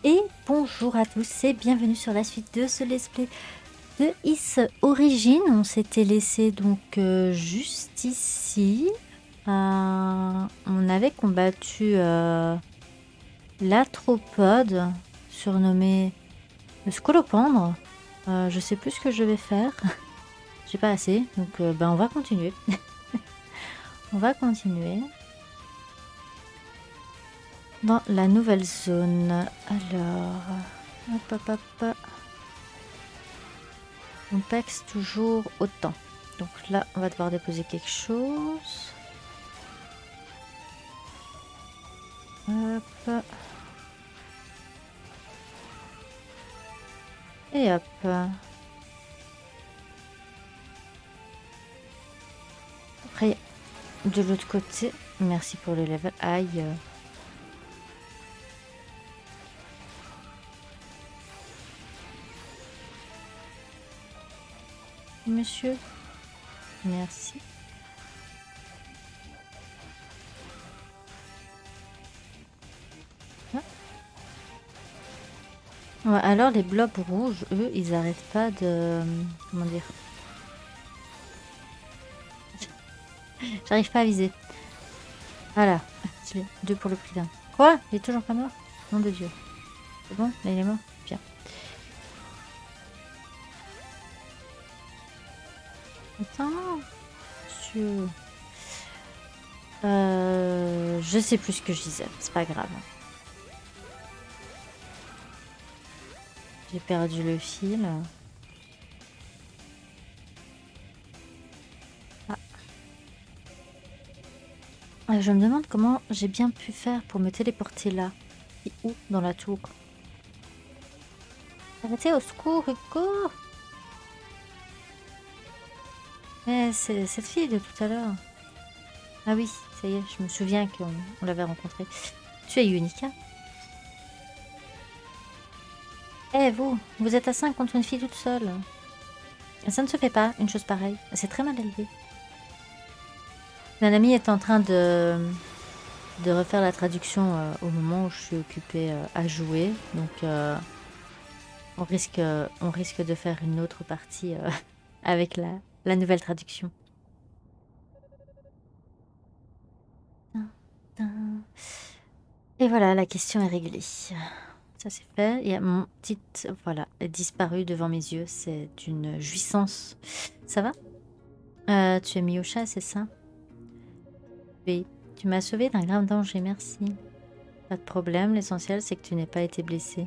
Et bonjour à tous et bienvenue sur la suite de ce let's play de Is Origin. On s'était laissé donc juste ici. On avait combattu l'Arthropode, surnommé le Scolopendre. Je sais plus ce que je vais faire. J'ai pas assez, donc on va continuer. On va continuer dans la nouvelle zone. Alors, hop hop hop. On pexe toujours autant. Donc là, on va devoir déposer quelque chose. Hop. Et hop. Après, de l'autre côté, merci pour le level. Aïe. Monsieur. Merci. Ah. Ouais, alors les blobs rouges, eux, ils arrêtent pas de... Comment dire? J'arrive pas à viser. Voilà. 2 pour le prix d'un. Quoi? Il est toujours pas mort? Nom de Dieu. C'est bon? Là, il est mort? Bien. Attends. Monsieur... je sais plus ce que je disais, c'est pas grave. J'ai perdu le fil. Je me demande comment j'ai bien pu faire pour me téléporter là. Et où? Dans la tour. Arrêtez, au secours, Hugo! Mais c'est cette fille de tout à l'heure. Ah oui, ça y est, je me souviens qu'on l'avait rencontrée. Tu es Unica? Eh vous êtes à 5 contre une fille toute seule. Ça ne se fait pas, une chose pareille. C'est très mal élevé. Nanami est en train de refaire la traduction au moment où je suis occupée à jouer. Donc on risque de faire une autre partie avec la nouvelle traduction. Et voilà, la question est réglée. Ça c'est fait. Il y a mon petit... Voilà, disparu devant mes yeux. C'est une jouissance. Ça va? Tu es Miyosha, c'est ça? Oui. Tu m'as sauvé d'un grave danger, merci. Pas de problème, l'essentiel c'est que tu n'aies pas été blessé.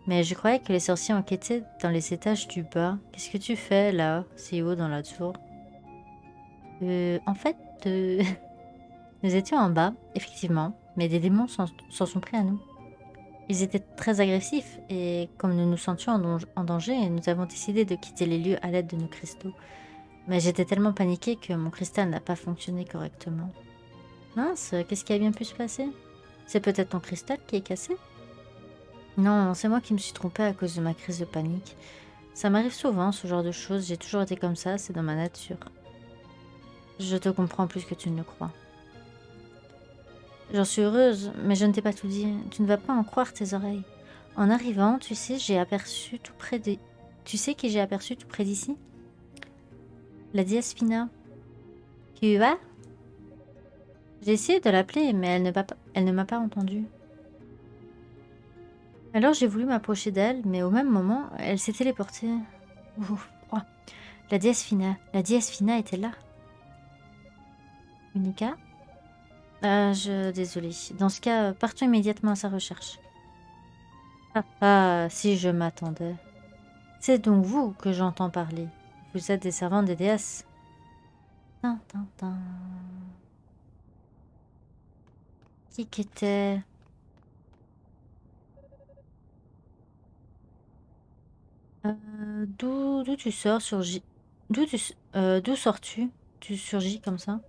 Mais je croyais que les sorciers enquêtaient dans les étages du bas. Qu'est-ce que tu fais là, si haut dans la tour? En fait, nous étions en bas, effectivement, mais des démons s'en sont pris à nous. Ils étaient très agressifs et comme nous nous sentions en danger, nous avons décidé de quitter les lieux à l'aide de nos cristaux. Mais j'étais tellement paniquée que mon cristal n'a pas fonctionné correctement. Mince, qu'est-ce qui a bien pu se passer? C'est peut-être ton cristal qui est cassé? Non, c'est moi qui me suis trompée à cause de ma crise de panique. Ça m'arrive souvent, ce genre de choses. J'ai toujours été comme ça, c'est dans ma nature. Je te comprends plus que tu ne le crois. J'en suis heureuse, mais je ne t'ai pas tout dit. Tu ne vas pas en croire tes oreilles. En arrivant, tu sais, j'ai aperçu tout près de... Tu sais qui j'ai aperçu tout près d'ici? La déesse Fina. Tu vas? J'ai essayé de l'appeler, mais elle ne m'a pas entendue. Alors j'ai voulu m'approcher d'elle, mais au même moment, elle s'est téléportée. Ouf, froid. La déesse Fina était là. Unica? Désolée. Dans ce cas, partons immédiatement à sa recherche. Si je m'attendais. C'est donc vous que j'entends parler. Vous êtes des servantes des déesses. Tin, tin, tin. Qui qu'était... D'où tu sors, surgis... D'où sors-tu? Tu surgis comme ça?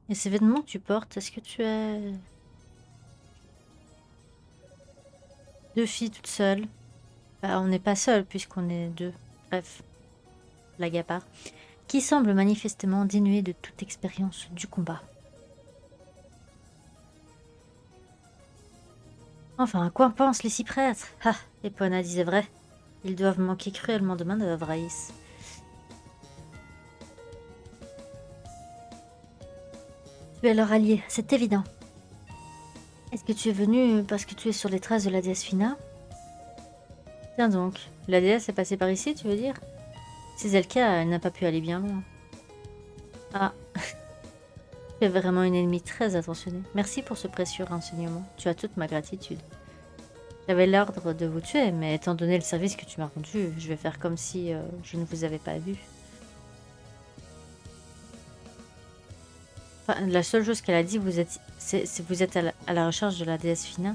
Et ces vêtements que tu portes, est-ce que tu es... 2 filles toutes seules? Bah, on n'est pas seuls puisqu'on est 2. Bref, blague à part. Qui semble manifestement dénué de toute expérience du combat. Enfin, à quoi pensent les 6 prêtres? Ah, Epona disait vrai. Ils doivent manquer cruellement de manœuvre, Aïs. Tu es leur allié, c'est évident. Est-ce que tu es venu parce que tu es sur les traces de la déesse Fina? Tiens donc, la déesse est passée par ici, tu veux dire? Si c'est le cas, elle n'a pas pu aller bien loin. Ah, tu es vraiment une ennemie très attentionnée. Merci pour ce précieux renseignement. Tu as toute ma gratitude. J'avais l'ordre de vous tuer, mais étant donné le service que tu m'as rendu, je vais faire comme si je ne vous avais pas vu. Enfin, la seule chose qu'elle a dit, vous êtes à la recherche de la déesse Fina.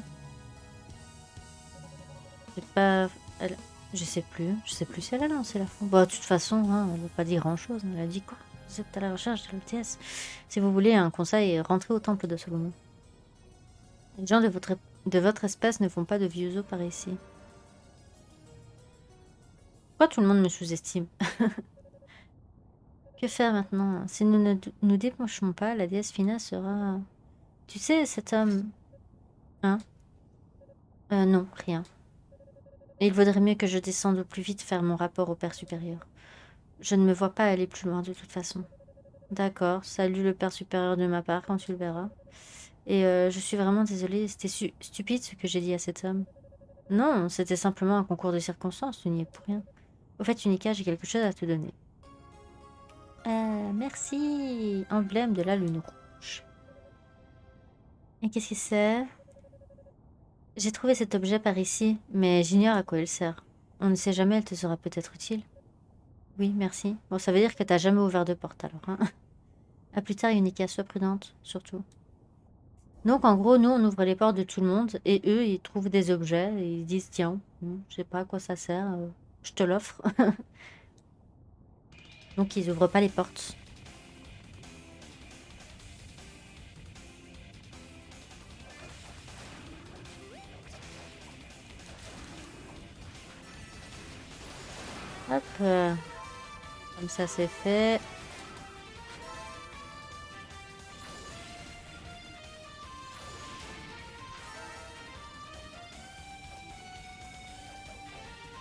C'est pas, elle- je sais plus si elle a lancé la fond. Bon, de toute façon, hein, elle n'a pas dit grand-chose. Elle a dit quoi? Vous êtes à la recherche de la déesse. Si vous voulez un conseil, rentrez au temple de Solomon. Les gens de votre espèce ne font pas de vieux os par ici. Pourquoi tout le monde me sous-estime? Que faire maintenant? Si nous ne nous débranchons pas, la déesse Fina sera... Tu sais, cet homme... Hein? Non, rien. Et il vaudrait mieux que je descende au plus vite faire mon rapport au père supérieur. Je ne me vois pas aller plus loin de toute façon. D'accord, salut le père supérieur de ma part quand tu le verras. Et je suis vraiment désolée, c'était stupide ce que j'ai dit à cet homme. Non, c'était simplement un concours de circonstances, tu n'y es pour rien. Au fait, Unica, j'ai quelque chose à te donner. Merci, emblème de la lune rouge. Et qu'est-ce que c'est? J'ai trouvé cet objet par ici, mais j'ignore à quoi il sert. On ne sait jamais, elle te sera peut-être utile. Oui, merci. Bon, ça veut dire que t'as jamais ouvert de porte alors, hein. À plus tard, Unica, sois prudente, surtout. Donc, en gros, nous, on ouvre les portes de tout le monde, et eux, ils trouvent des objets, et ils disent, tiens, je sais pas à quoi ça sert, je te l'offre. Donc, ils ouvrent pas les portes. Hop, comme ça, c'est fait.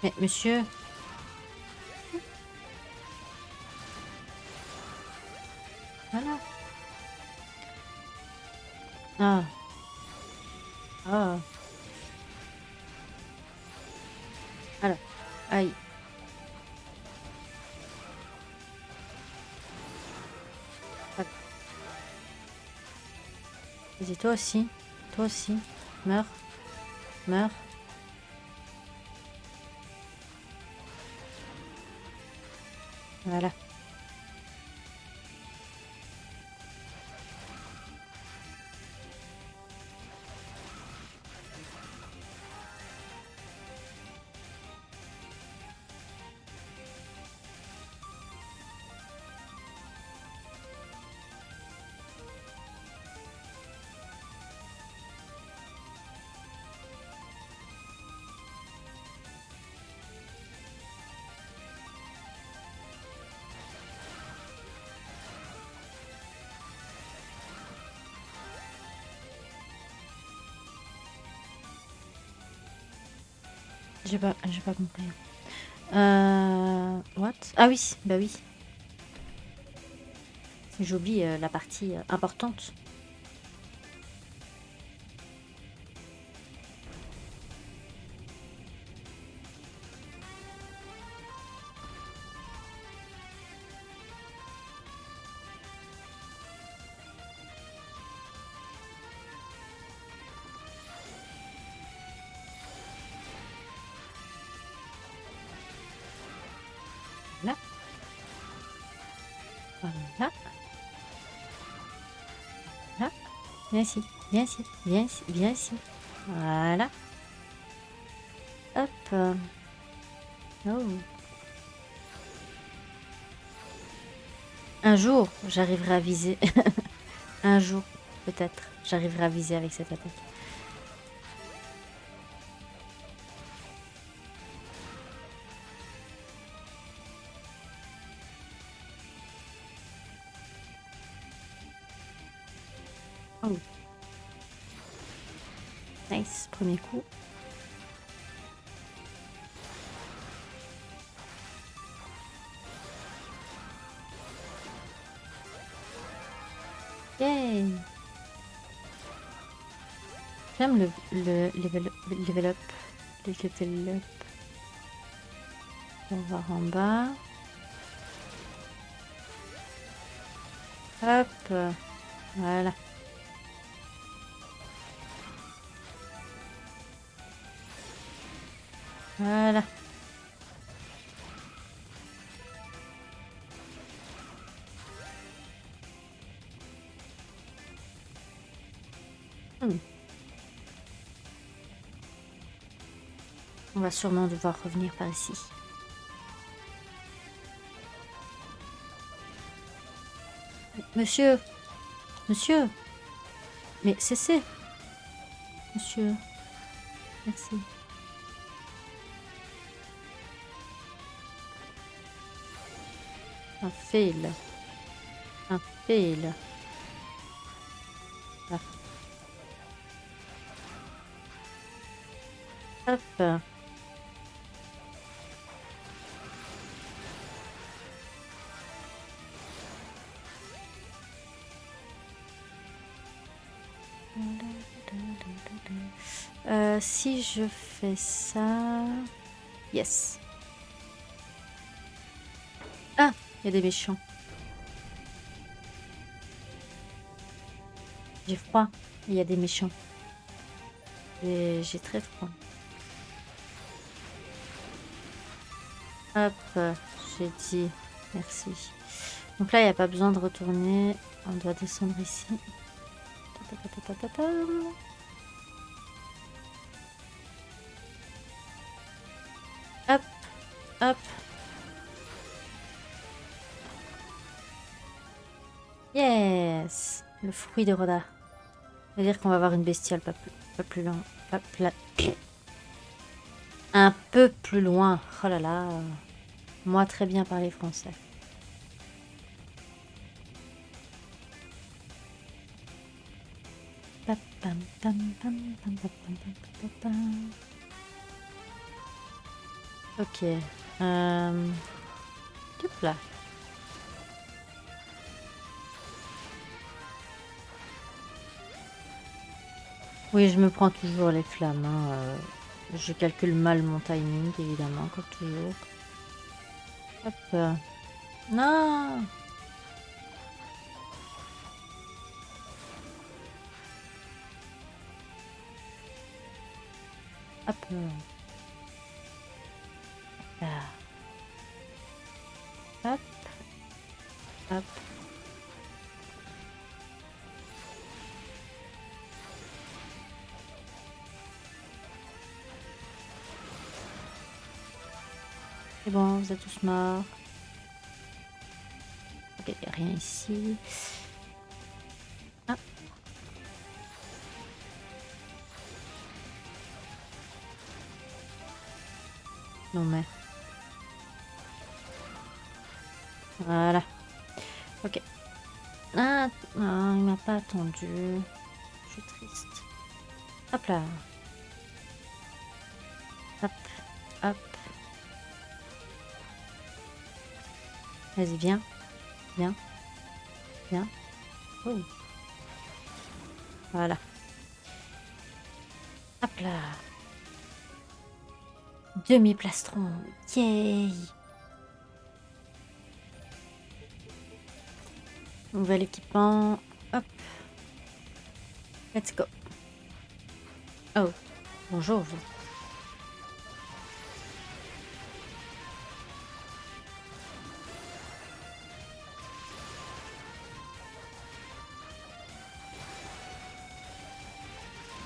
Mais, monsieur... Voilà. Ah, ah, voilà. Aïe. Hop. Vas-y, toi aussi. Toi aussi. Meurs. Meurs. Voilà. J'ai pas compris. What? Ah oui, bah oui. J'oublie la partie importante. Là, voilà, là. Viens ici, viens ici, viens ici, viens ici. Voilà. Hop. Oh. Un jour, j'arriverai à viser. Un jour, peut-être, j'arriverai à viser avec cette attaque. Oh. Nice, premier coup. Yay! J'aime le level up. Le level up. On va voir en bas. Hop. Voilà. Voilà. Hmm. On va sûrement devoir revenir par ici. Monsieur! Monsieur! Mais cessez! Monsieur. Merci. Un fail. Un fail. Ah. Hop. Si je fais ça... Yes. Ah, il y a des méchants. J'ai froid. Il y a des méchants. J'ai très froid. Hop, j'ai dit merci. Donc là, il n'y a pas besoin de retourner. On doit descendre ici. Hop, hop. Yes, le fruit de Roda. C'est-à-dire qu'on va avoir une bestiale pas plus loin. Un peu plus loin. Oh là là. Moi, très bien parler français. Ok. Hop là. Oui, je me prends toujours les flammes. Hein. Je calcule mal mon timing, évidemment, comme toujours. Hop. Non. Hop. Là. Hop. Hop. C'est bon, vous êtes tous morts. Ok, il n'y a rien ici. Ah. Non mais... Voilà. Ok. Ah, non, il m'a pas attendu. Je suis triste. Hop là. Hop. Hop. Vas-y, viens. Viens. Viens. Oh. Voilà. Hop là. Demi-plastron. Yay. Nouvel équipement. Hop. Let's go. Oh. Bonjour vous.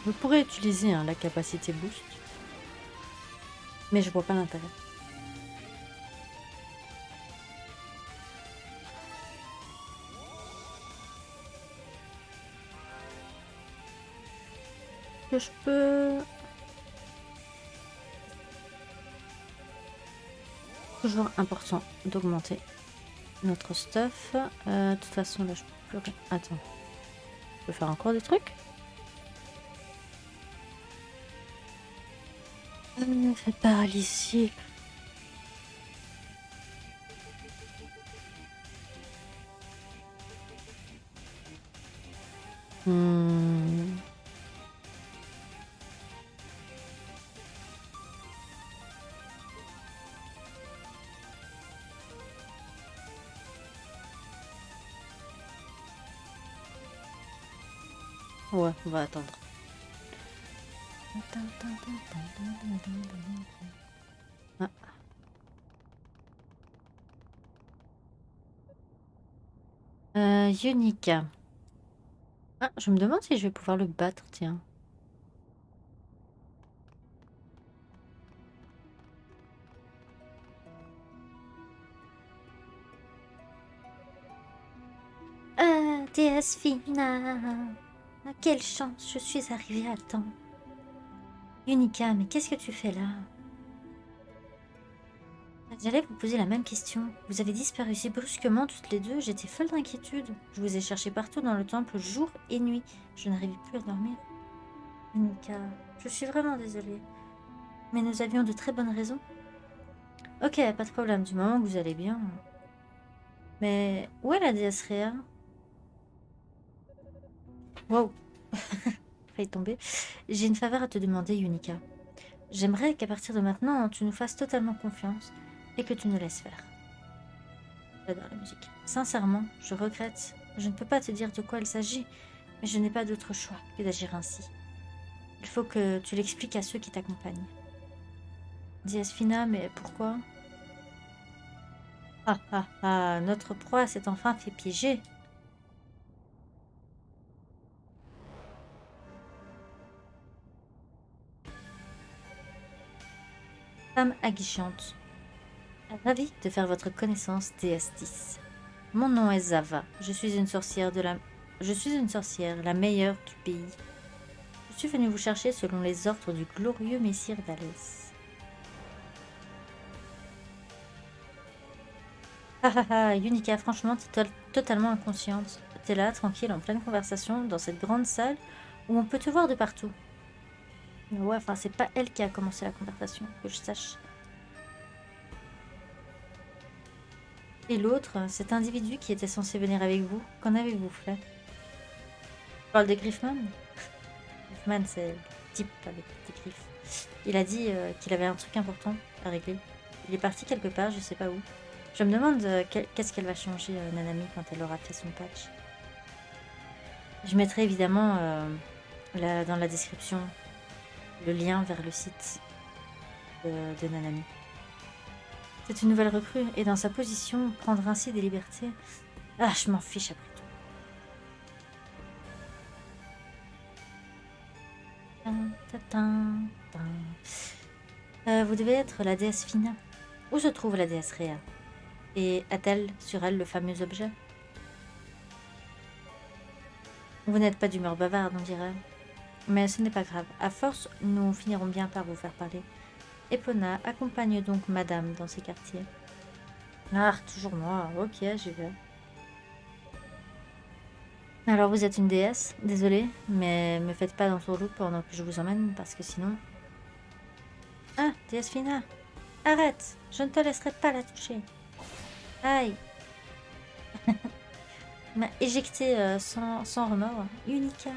Vous pourrez utiliser hein, la capacité boost. Mais je vois pas l'intérêt. Que je peux... Toujours important d'augmenter notre stuff. De toute façon, là, je peux plus... Attends. Je peux faire encore des trucs? Cette paralysie. Hmm. Ouais, on va attendre. Ah. Yunica. Ah, je me demande si je vais pouvoir le battre, tiens. Déesse Fina. Ah, quelle chance, je suis arrivée à temps. Yunica, mais qu'est-ce que tu fais là? J'allais vous poser la même question. Vous avez disparu si brusquement toutes les deux, j'étais folle d'inquiétude. Je vous ai cherché partout dans le temple, jour et nuit. Je n'arrivais plus à dormir. Yunica, je suis vraiment désolée. Mais nous avions de très bonnes raisons. Ok, pas de problème, du moment que vous allez bien. Mais où est la déesse Rhea? Wow, failli tomber. J'ai une faveur à te demander, Yunica. J'aimerais qu'à partir de maintenant, tu nous fasses totalement confiance et que tu nous laisses faire. J'adore la musique. Sincèrement, je regrette. Je ne peux pas te dire de quoi il s'agit, mais je n'ai pas d'autre choix que d'agir ainsi. Il faut que tu l'expliques à ceux qui t'accompagnent. Déesse Fina, mais pourquoi? Ah ah ah, notre proie s'est enfin fait piéger. Femme aguichante. Ravie de faire votre connaissance, déesse 10. Mon nom est Zava. Je suis une sorcière, la meilleure du pays. Je suis venue vous chercher selon les ordres du glorieux messire d'Alès. Ah ah ah, Yunica, franchement, t'es totalement inconsciente. T'es là, tranquille, en pleine conversation, dans cette grande salle où on peut te voir de partout. Ouais, enfin, c'est pas elle qui a commencé la conversation, que je sache. Et l'autre, cet individu qui était censé venir avec vous, qu'en avez-vous fait? Je parle de Griffman? Griffman, c'est le type avec des griffes. Il a dit qu'il avait un truc important à régler. Il est parti quelque part, je sais pas où. Je me demande qu'est-ce qu'elle va changer, Nanami, quand elle aura fait son patch. Je mettrai évidemment dans la description le lien vers le site de Nanami. C'est une nouvelle recrue et dans sa position, prendre ainsi des libertés. Ah, je m'en fiche après tout. Vous devez être la déesse Fina. Où se trouve la déesse Rhea? Et a-t-elle sur elle le fameux objet? Vous n'êtes pas d'humeur bavarde, on dirait. Mais ce n'est pas grave. À force, nous finirons bien par vous faire parler. Epona accompagne donc madame dans ces quartiers. Ah, toujours moi. Ok, j'y vais. Alors, vous êtes une déesse, désolée, mais me faites pas d'entourloupe pendant que je vous emmène, parce que sinon... Ah, déesse Fina, arrête, je ne te laisserai pas la toucher. Aïe, il m'a éjecté sans remords. Unica.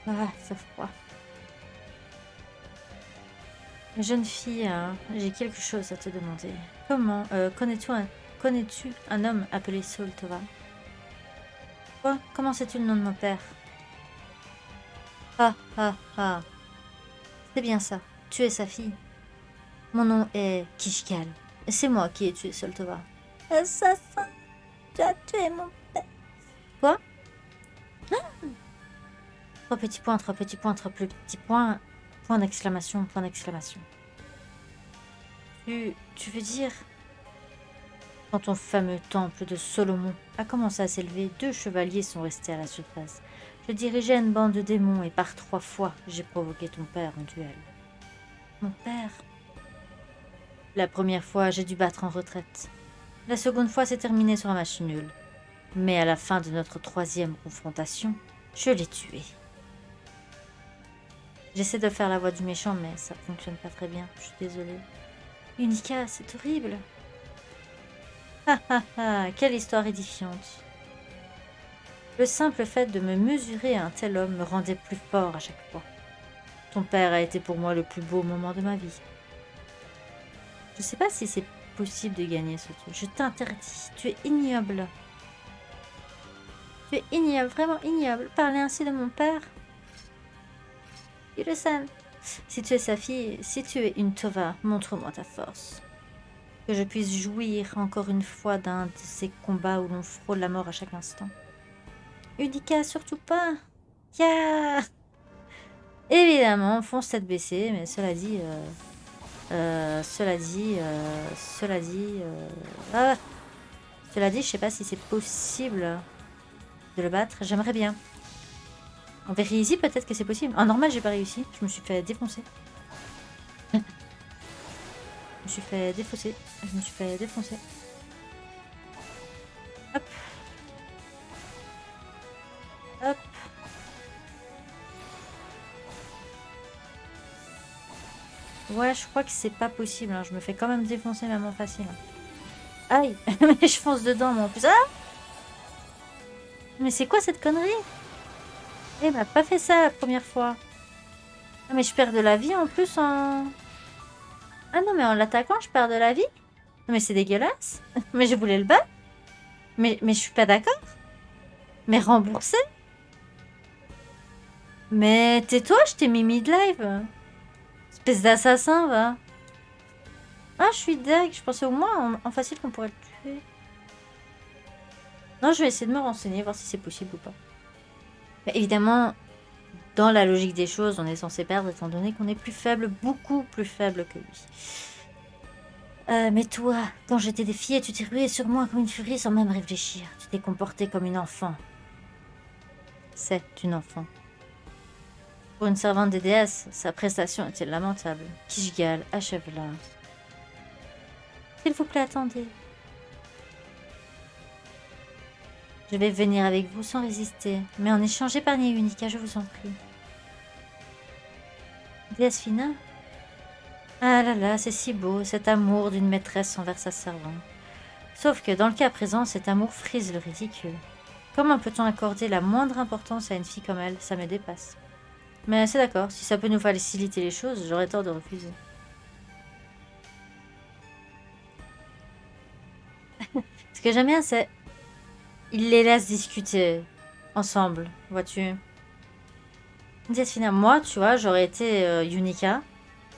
Ah, ça froid. Jeune fille, j'ai quelque chose à te demander. Comment connais-tu un homme appelé Soltova? Quoi? Comment sais-tu le nom de mon père? Ah, ah, ah. C'est bien ça. Tu es sa fille. Mon nom est Kishkal. C'est moi qui ai tué Soltova. Assassin! Tu as tué mon père. Quoi? Trois petits points, trois petits points, trois petits points. Point d'exclamation, point d'exclamation. Tu veux dire... Quand ton fameux temple de Solomon a commencé à s'élever, deux chevaliers sont restés à la surface. Je dirigeais une bande de démons et par 3 fois, j'ai provoqué ton père en duel. Mon père? La première fois, j'ai dû battre en retraite. La seconde fois, c'est terminé sur un match nul. Mais à la fin de notre 3e confrontation, je l'ai tué. J'essaie de faire la voix du méchant, mais ça fonctionne pas très bien. Je suis désolée. Unica, c'est horrible. Ah ah ah, quelle histoire édifiante. Le simple fait de me mesurer à un tel homme me rendait plus fort à chaque fois. Ton père a été pour moi le plus beau moment de ma vie. Je sais pas si c'est possible de gagner ce truc. Je t'interdis. Tu es ignoble. Tu es ignoble, vraiment ignoble. Parler ainsi de mon père. Yurusan. Si tu es sa fille, si tu es une Tova, montre-moi ta force. Que je puisse jouir encore une fois d'un de ces combats où l'on frôle la mort à chaque instant. Unica, surtout pas. Ya. Évidemment, fonce tête baissée, mais cela dit... ah, cela dit, je sais pas si c'est possible de le battre. J'aimerais bien. On vérifie peut-être que c'est possible. En normal, j'ai pas réussi. Je me suis fait défoncer. Je me suis fait défausser. Je me suis fait défoncer. Hop. Hop. Ouais, je crois que c'est pas possible. Hein. Je me fais quand même défoncer, même en facile. Aïe. Mais je fonce dedans, moi en plus. Ah, mais c'est quoi cette connerie? Eh, m'a pas fait ça la première fois. Ah, mais je perds de la vie en plus en... Ah non, mais en l'attaquant, je perds de la vie? Mais c'est dégueulasse. Mais je voulais le battre. Mais je suis pas d'accord. Mais remboursé. Mais tais-toi, je t'ai mis mid-live. Espèce d'assassin, va. Ah, je suis deg. Je pensais au moins en facile qu'on pourrait le tuer. Non, je vais essayer de me renseigner, voir si c'est possible ou pas. Mais évidemment, dans la logique des choses, on est censé perdre étant donné qu'on est plus faible, beaucoup plus faible que lui. Mais toi, quand je t'ai défié, tu t'es rué sur moi comme une furie sans même réfléchir. Tu t'es comporté comme une enfant. C'est une enfant. Pour une servante des déesses, sa prestation était lamentable. Kishgal, achève-la. S'il vous plaît, attendez. Je vais venir avec vous sans résister, mais en échange épargnez Unica, je vous en prie. Déesse Fina? Ah là là, c'est si beau, cet amour d'une maîtresse envers sa servante. Sauf que dans le cas présent, cet amour frise le ridicule. Comment peut-on accorder la moindre importance à une fille comme elle? Ça me dépasse. Mais c'est d'accord, si ça peut nous faciliter les choses, j'aurais tort de refuser. Ce que j'aime bien, c'est... Il les laisse discuter ensemble, vois-tu. Déesse Fina, moi, tu vois, j'aurais été Unica.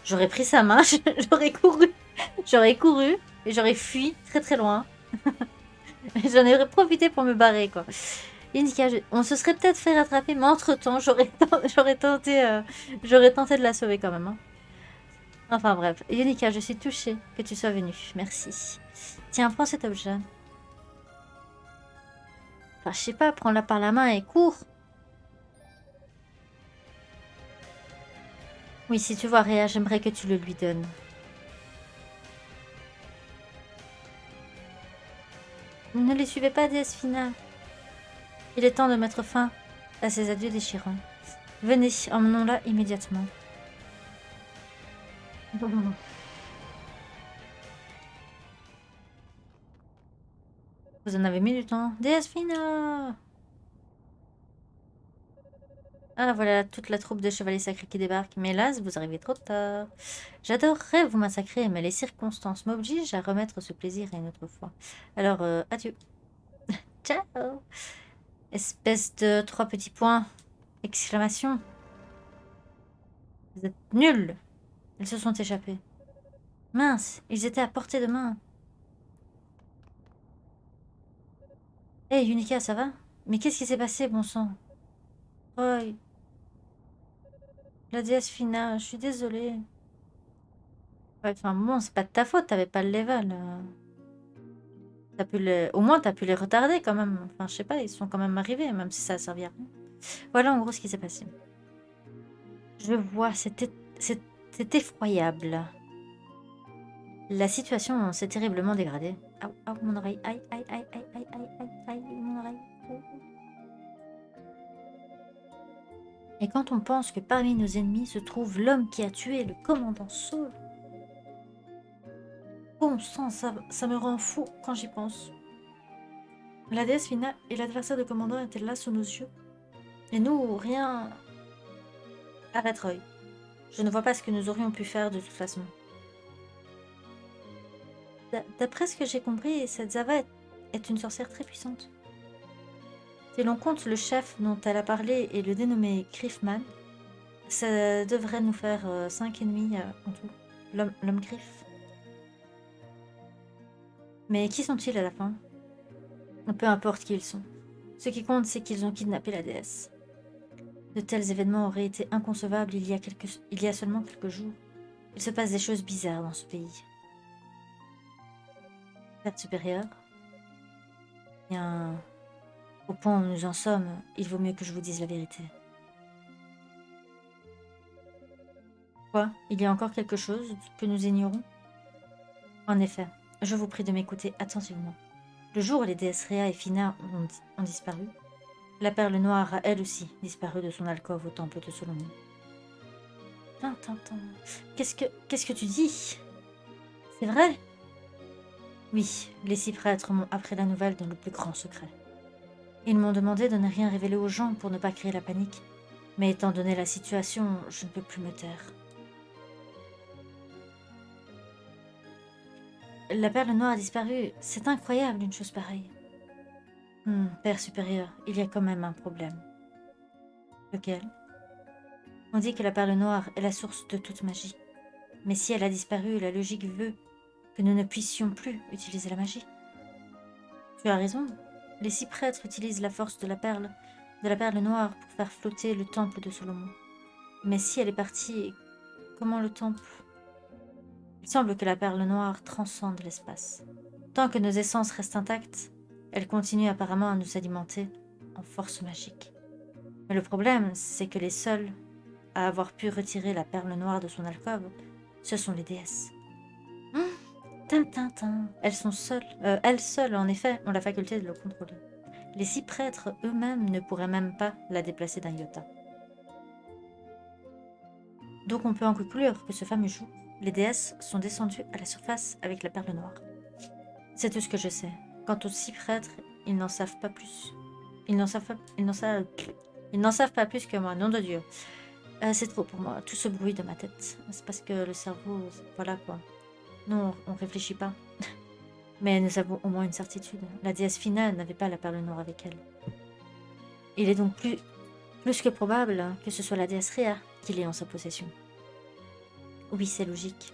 J'aurais pris sa main, j'aurais couru. J'aurais couru et j'aurais fui très très loin. J'en aurais profité pour me barrer, quoi. Unica, on se serait peut-être fait rattraper, mais entre-temps, j'aurais tenté de la sauver quand même. Hein. Enfin bref. Unica, je suis touchée que tu sois venue. Merci. Tiens, prends cet objet. Enfin, je sais pas, prends-la par la main et cours. Oui, si tu vois Réa, j'aimerais que tu le lui donnes. Ne les suivez pas, déesse Fina. Il est temps de mettre fin à ces adieux déchirants. Venez, emmenons-la immédiatement. Vous en avez mis du temps. Déesse Fina! Ah, voilà toute la troupe de chevaliers sacrés qui débarque. Mais hélas, vous arrivez trop tard. J'adorerais vous massacrer, mais les circonstances m'obligent à remettre ce plaisir à une autre fois. Alors, adieu. Ciao! Espèce de 3 petits points. Exclamation. Vous êtes nuls! Ils se sont échappés. Mince, ils étaient à portée de main. Hé, hey, Unica, ça va? Mais qu'est-ce qui s'est passé, bon sang? Roy, la déesse Fina, je suis désolée. Ouais, enfin bon, c'est pas de ta faute, t'avais pas le level. Au moins, t'as pu les retarder quand même. Enfin, je sais pas, ils sont quand même arrivés, même si ça a servi à rien. Voilà en gros ce qui s'est passé. Je vois, c'est effroyable. La situation s'est terriblement dégradée. Aïe, aïe, mon oreille. Aïe, aïe, aïe, aïe, aïe, aïe, aïe, aïe, mon oreille. Et quand on pense que parmi nos ennemis se trouve l'homme qui a tué le commandant Saul, bon sang, ça me rend fou quand j'y pense. La déesse Fina et l'adversaire de commandant étaient là sous nos yeux. Et nous, rien à Redroy. Je ne vois pas ce que nous aurions pu faire de toute façon. D'après ce que j'ai compris, cette Zava est une sorcière très puissante. Si l'on compte le chef dont elle a parlé et le dénommé Griffman, ça devrait nous faire 5 ennemis en tout. L'homme Griff. Mais qui sont-ils à la fin? Peu importe qui ils sont. Ce qui compte, c'est qu'ils ont kidnappé la déesse. De tels événements auraient été inconcevables il y a seulement quelques jours. Il se passe des choses bizarres dans ce pays. Père supérieur, bien, au point où nous en sommes, il vaut mieux que je vous dise la vérité. Quoi? Il y a encore quelque chose que nous ignorons? En effet, je vous prie de m'écouter attentivement. Le jour où les déesses Rhea et Fina ont disparu, la perle noire a elle aussi disparu de son alcôve au temple de Solomon. Tintin. Qu'est-ce que tu dis? C'est vrai? Oui, les 6 prêtres m'ont appris la nouvelle dans le plus grand secret. Ils m'ont demandé de ne rien révéler aux gens pour ne pas créer la panique. Mais étant donné la situation, je ne peux plus me taire. La perle noire a disparu. C'est incroyable une chose pareille. Père supérieur, il y a quand même un problème. Lequel? On dit que la perle noire est la source de toute magie. Mais si elle a disparu, la logique veut que nous ne puissions plus utiliser la magie. Tu as raison. Les 6 prêtres utilisent la force de la perle noire pour faire flotter le temple de Solomon. Mais si elle est partie, comment le temple? Il semble que la perle noire transcende l'espace. Tant que nos essences restent intactes, elle continue apparemment à nous alimenter en force magique. Mais le problème, c'est que les seuls à avoir pu retirer la perle noire de son alcôve, ce sont les déesses. Tintin. Elles seules, en effet, ont la faculté de le contrôler. Les 6 prêtres eux-mêmes ne pourraient même pas la déplacer d'un iota. Donc on peut en conclure que ce fameux jour, les déesses sont descendues à la surface avec la perle noire. C'est tout ce que je sais. Quant aux 6 prêtres, ils n'en savent pas plus. Ils n'en savent pas plus que moi, nom de Dieu. C'est trop pour moi, tout ce bruit de ma tête. C'est parce que le cerveau, voilà quoi. Non, on réfléchit pas. Mais nous avons au moins une certitude. La déesse Fina n'avait pas la perle noire avec elle. Il est donc plus que probable que ce soit la déesse Rhea qui l'ait en sa possession. Oui, c'est logique.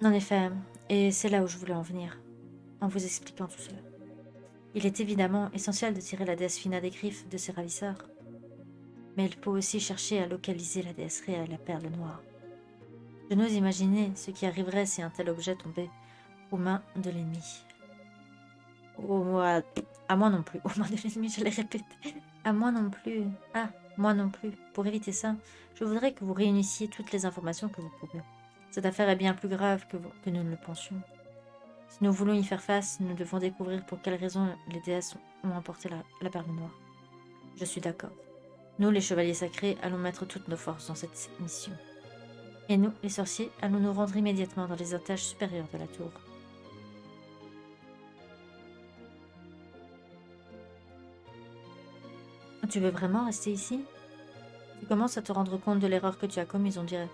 En effet, et c'est là où je voulais en venir, en vous expliquant tout cela. Il est évidemment essentiel de tirer la déesse Fina des griffes de ses ravisseurs. Mais il faut aussi chercher à localiser la déesse Rhea et la perle noire. Je n'ose imaginer ce qui arriverait si un tel objet tombait aux mains de l'ennemi. À moi non plus. Aux mains de l'ennemi, je l'ai répété. À moi non plus. Ah, moi non plus. Pour éviter ça, je voudrais que vous réunissiez toutes les informations que vous pouvez. Cette affaire est bien plus grave que nous ne le pensions. Si nous voulons y faire face, nous devons découvrir pour quelles raisons les déesses ont emporté la perle noire. Je suis d'accord. Nous, les chevaliers sacrés, allons mettre toutes nos forces dans cette mission. Et nous, les sorciers, allons nous rendre immédiatement dans les étages supérieurs de la tour. Tu veux vraiment rester ici? Tu commences à te rendre compte de l'erreur que tu as commise, on dirait.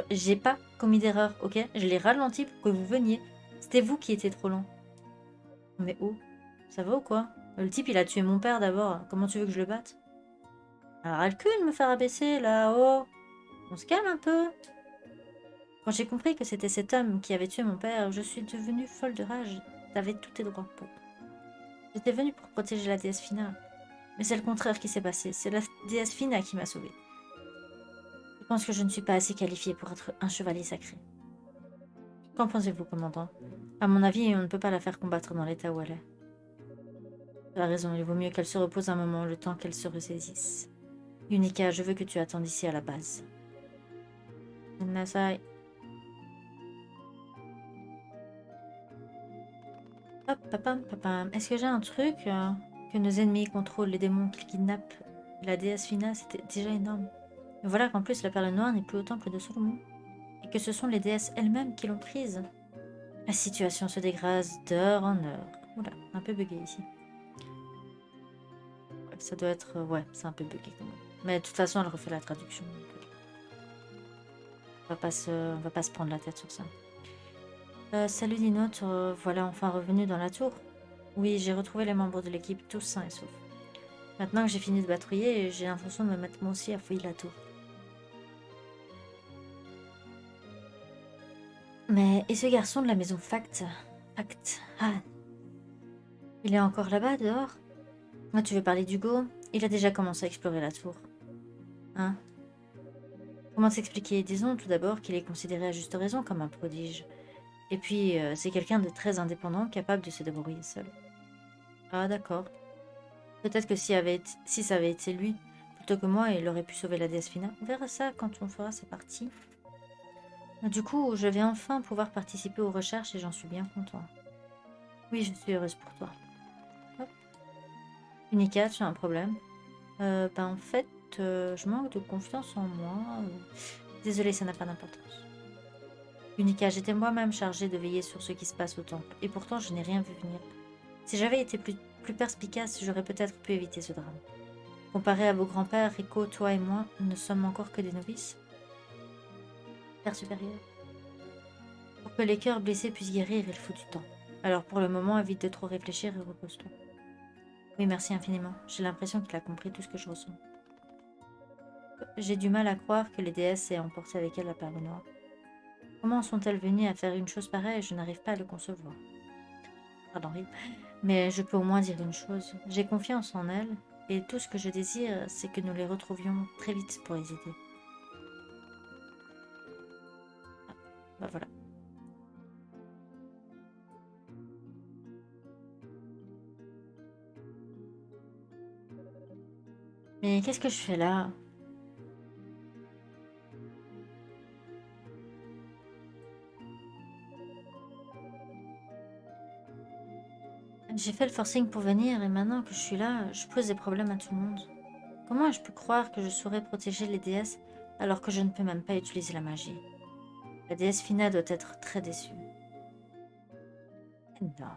J'ai pas commis d'erreur, ok? Je l'ai ralenti pour que vous veniez. C'était vous qui étiez trop lent. Mais oh, ça va ou quoi? Le type, il a tué mon père d'abord. Comment tu veux que je le batte? Alors, le cul de me faire abaisser, là, oh! On se calme un peu. Quand j'ai compris que c'était cet homme qui avait tué mon père, je suis devenue folle de rage. T'avais tous tes droits pour. J'étais venue pour protéger la déesse Fina. Mais c'est le contraire qui s'est passé. C'est la déesse Fina qui m'a sauvée. Je pense que je ne suis pas assez qualifiée pour être un chevalier sacré. Qu'en pensez-vous, commandant? À mon avis, on ne peut pas la faire combattre dans l'état où elle est. Tu as raison, il vaut mieux qu'elle se repose un moment, le temps qu'elle se ressaisisse. Yunika, je veux que tu attendes ici à la base. Nasai. Hop, papam. Est-ce que j'ai un truc que nos ennemis contrôlent les démons qu'ils kidnappent Et la déesse Fina, c'était déjà énorme. Et voilà qu'en plus la perle noire n'est plus au temple de Solomon. Et que ce sont les déesses elles-mêmes qui l'ont prise. La situation se dégrade d'heure en heure. Oula, un peu bugué ici. Ouais, ça doit être... ouais, c'est un peu bugué quand même. Mais de toute façon, elle refait la traduction. On va pas se prendre la tête sur ça. Salut Dino, voilà enfin revenu dans la tour. Oui, j'ai retrouvé les membres de l'équipe, tous sains et saufs. Maintenant que j'ai fini de patrouiller, j'ai l'intention de me mettre moi aussi à fouiller la tour. Mais et ce garçon de la maison Fact? Ah, il est encore là-bas, dehors? Ah, tu veux parler d'Hugo? Il a déjà commencé à explorer la tour. Hein? Comment s'expliquer? Disons tout d'abord qu'il est considéré à juste raison comme un prodige. Et puis, c'est quelqu'un de très indépendant, capable de se débrouiller seul. Ah, d'accord. Peut-être que si ça avait été lui, plutôt que moi, il aurait pu sauver la déesse Fina. On verra ça quand on fera ses parties. Du coup, je vais enfin pouvoir participer aux recherches et j'en suis bien content. Oui, je suis heureuse pour toi. Hop. Unica, tu as un problème? En fait, je manque de confiance en moi. Désolée, ça n'a pas d'importance. Unica, j'étais moi-même chargée de veiller sur ce qui se passe au temple, et pourtant je n'ai rien vu venir. Si j'avais été plus perspicace, j'aurais peut-être pu éviter ce drame. Comparé à vos grands-pères, Rico, toi et moi, nous ne sommes encore que des novices. Père supérieur. Pour que les cœurs blessés puissent guérir, il faut du temps. Alors pour le moment, évite de trop réfléchir et repose-toi. Oui, merci infiniment. J'ai l'impression qu'il a compris tout ce que je ressens. J'ai du mal à croire que les déesses aient emporté avec elles la perle noire. Comment sont-elles venues à faire une chose pareille? Je n'arrive pas à le concevoir. Pardon, oui. Mais je peux au moins dire une chose. J'ai confiance en elles, et tout ce que je désire, c'est que nous les retrouvions très vite pour les aider. Ah, bah voilà. Mais qu'est-ce que je fais là? J'ai fait le forcing pour venir, et maintenant que je suis là, je pose des problèmes à tout le monde. Comment ai-je pu croire que je saurais protéger les déesses alors que je ne peux même pas utiliser la magie? La déesse Fina doit être très déçue. Non.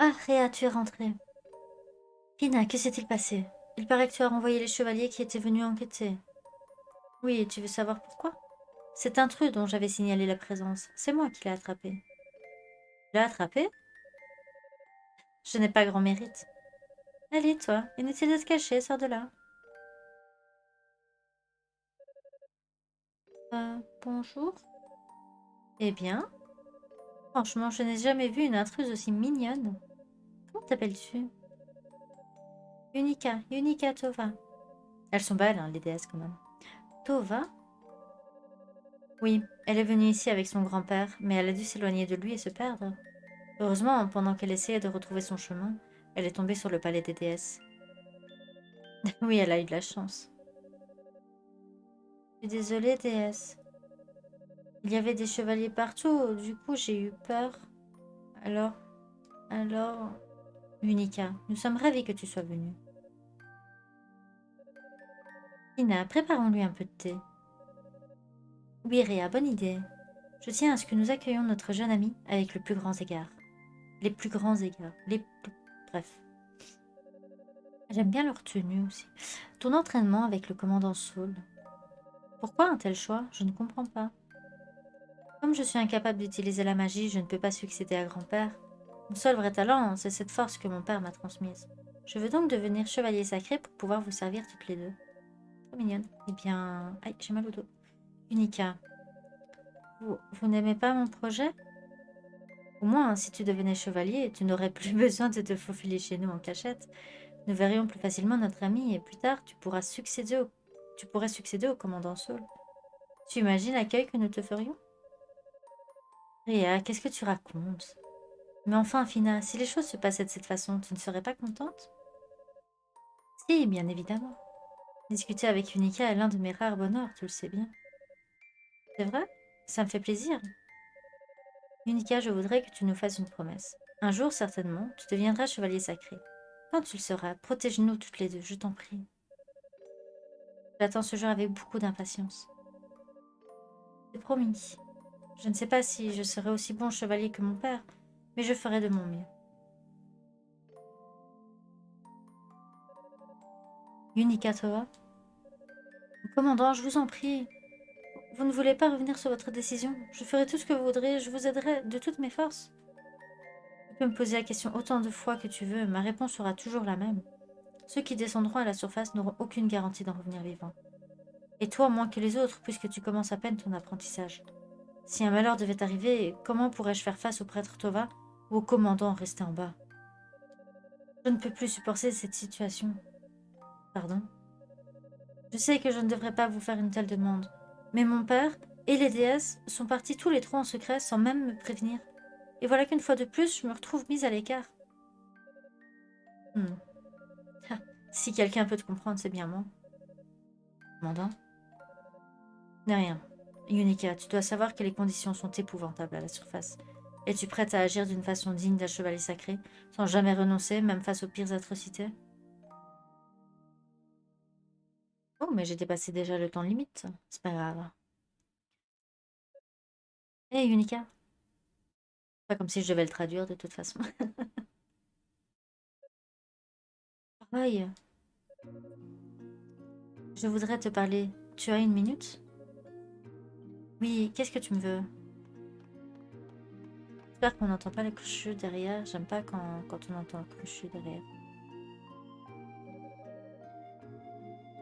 Ah, Réa, tu es rentrée. Fina, que s'est-il passé? Il paraît que tu as renvoyé les chevaliers qui étaient venus enquêter. Oui, et tu veux savoir pourquoi? Cet intrus dont j'avais signalé la présence, c'est moi qui l'ai attrapé. Tu l'as attrapé? Je n'ai pas grand mérite. Allez, toi, inutile de te cacher, sors de là. Bonjour. Eh bien, franchement, je n'ai jamais vu une intruse aussi mignonne. Comment t'appelles-tu? Unica Tova. Elles sont belles, hein, les déesses quand même. Tova? Oui, elle est venue ici avec son grand-père, mais elle a dû s'éloigner de lui et se perdre. Heureusement, pendant qu'elle essayait de retrouver son chemin, elle est tombée sur le palais des déesses. Oui, elle a eu de la chance. Je suis désolée, déesse. Il y avait des chevaliers partout, du coup j'ai eu peur. Alors, alors... Unica, nous sommes ravis que tu sois venue. Ina, préparons-lui un peu de thé. Oui, Réa, bonne idée. Je tiens à ce que nous accueillions notre jeune ami avec le plus grand égard. Les plus grands égards. Bref. J'aime bien leur tenue aussi. Ton entraînement avec le commandant Saul. Pourquoi un tel choix? Je ne comprends pas. Comme je suis incapable d'utiliser la magie, je ne peux pas succéder à grand-père. Mon seul vrai talent, c'est cette force que mon père m'a transmise. Je veux donc devenir chevalier sacré pour pouvoir vous servir toutes les deux. Trop mignonne. Eh bien... Aïe, j'ai mal au dos. Unica, vous n'aimez pas mon projet? Au moins, si tu devenais chevalier, tu n'aurais plus besoin de te faufiler chez nous en cachette. Nous verrions plus facilement notre ami et plus tard, tu pourrais succéder au commandant Saul. Tu imagines l'accueil que nous te ferions? Réa, qu'est-ce que tu racontes? Mais enfin, Fina, si les choses se passaient de cette façon, tu ne serais pas contente? Si, bien évidemment. Discuter avec Unica est l'un de mes rares bonheurs, tu le sais bien. C'est vrai? Ça me fait plaisir. Unica, je voudrais que tu nous fasses une promesse. Un jour, certainement, tu deviendras chevalier sacré. Quand tu le seras, protège-nous toutes les deux, je t'en prie. J'attends ce jour avec beaucoup d'impatience. C'est promis. Je ne sais pas si je serai aussi bon chevalier que mon père, mais je ferai de mon mieux. Unica Tova, commandant, je vous en prie. Vous ne voulez pas revenir sur votre décision? Je ferai tout ce que vous voudrez, je vous aiderai de toutes mes forces. Tu peux me poser la question autant de fois que tu veux, ma réponse sera toujours la même. Ceux qui descendront à la surface n'auront aucune garantie d'en revenir vivants. Et toi, moins que les autres, puisque tu commences à peine ton apprentissage. Si un malheur devait arriver, comment pourrais-je faire face au prêtre Tova ou au commandant resté en bas? Je ne peux plus supporter cette situation. Pardon? Je sais que je ne devrais pas vous faire une telle demande, mais mon père et les déesses sont partis tous les trois en secret sans même me prévenir. Et voilà qu'une fois de plus, je me retrouve mise à l'écart. Hmm. Ah, si quelqu'un peut te comprendre, c'est bien moi. Commandant? N'est rien. Unica, tu dois savoir que les conditions sont épouvantables à la surface. Es-tu prête à agir d'une façon digne d'un chevalier sacré, sans jamais renoncer, même face aux pires atrocités? Oh, mais j'ai dépassé déjà le temps limite. C'est pas grave. Hé, Unica. Pas comme si je devais le traduire de toute façon. Aïe, je voudrais te parler. Tu as une minute? Oui, qu'est-ce que tu me veux? J'espère qu'on n'entend pas le cruchu derrière. J'aime pas quand on entend le cruchu derrière.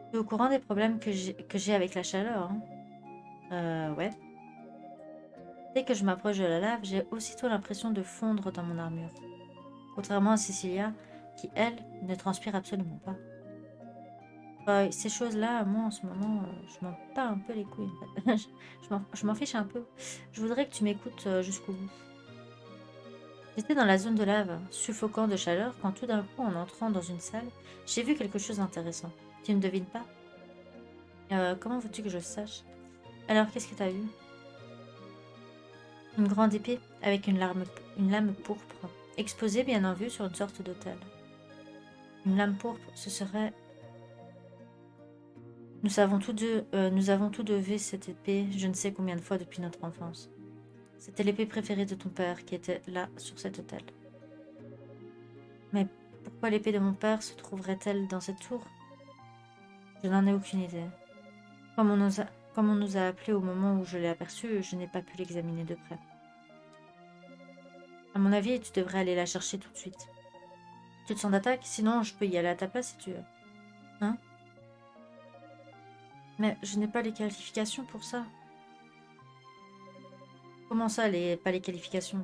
Tu es au courant des problèmes que j'ai avec la chaleur, hein? Ouais. Dès que je m'approche de la lave, j'ai aussitôt l'impression de fondre dans mon armure. Contrairement à Cecilia, qui, elle, ne transpire absolument pas. Ces choses-là, moi, en ce moment, je m'en bats un peu les couilles, en fait. Je m'en fiche un peu. Je voudrais que tu m'écoutes jusqu'au bout. J'étais dans la zone de lave, suffocant de chaleur, quand tout d'un coup, en entrant dans une salle, j'ai vu quelque chose d'intéressant. Tu ne devines pas? Comment veux-tu que je sache? Alors, qu'est-ce que t'as vu? Une grande épée, avec une lame pourpre, exposée bien en vue sur une sorte d'autel. Une lame pourpre, ce serait... nous avons tous deux vu cette épée je ne sais combien de fois depuis notre enfance. C'était l'épée préférée de ton père qui était là, sur cet autel. Mais pourquoi l'épée de mon père se trouverait-elle dans cette tour? Je n'en ai aucune idée. Comme on nous a appelés au moment où je l'ai aperçue, je n'ai pas pu l'examiner de près. À mon avis, tu devrais aller la chercher tout de suite. Tu te sens d'attaque? Sinon, je peux y aller à ta place si tu veux. Hein? Mais je n'ai pas les qualifications pour ça. Comment ça, pas les qualifications?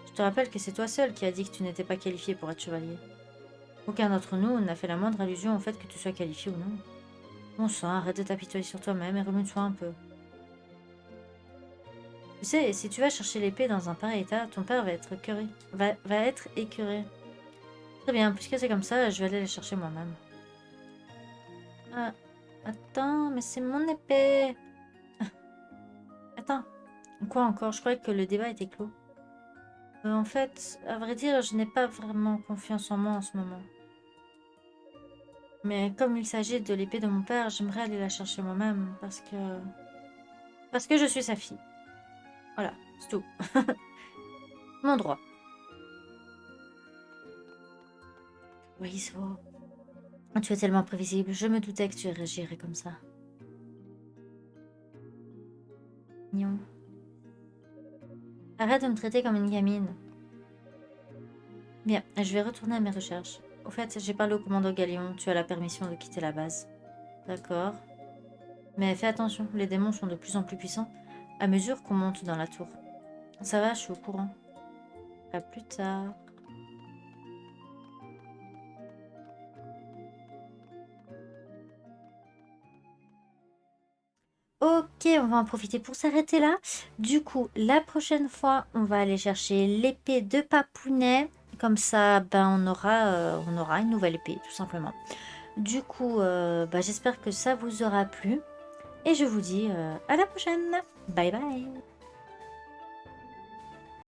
Je te rappelle que c'est toi seul qui as dit que tu n'étais pas qualifié pour être chevalier. Aucun d'entre nous n'a fait la moindre allusion au fait que tu sois qualifié ou non. Bon sang, arrête de t'apitoyer sur toi-même et remue-toi un peu. Tu sais, si tu vas chercher l'épée dans un pareil état, ton père va être écœuré. Va être écœuré. Très bien, puisque c'est comme ça, je vais aller la chercher moi-même. Ah, attends, mais c'est mon épée. Attends, quoi encore? Je croyais que le débat était clos. En fait, à vrai dire, je n'ai pas vraiment confiance en moi en ce moment. Mais comme il s'agit de l'épée de mon père, j'aimerais aller la chercher moi-même parce que... Parce que je suis sa fille. Voilà, c'est tout. Mon droit. Oui, c'est beau. Tu es tellement prévisible, je me doutais que tu réagirais comme ça. Mignon. Arrête de me traiter comme une gamine. Bien, je vais retourner à mes recherches. Au fait, j'ai parlé au commandant Galion, tu as la permission de quitter la base. D'accord. Mais fais attention, les démons sont de plus en plus puissants à mesure qu'on monte dans la tour. Ça va, je suis au courant. À plus tard. Ok, on va en profiter pour s'arrêter là. Du coup, la prochaine fois, on va aller chercher l'épée de Papounet. Comme ça, ben, on aura une nouvelle épée, tout simplement. Du coup, ben, j'espère que ça vous aura plu. Et je vous dis à la prochaine. Bye bye.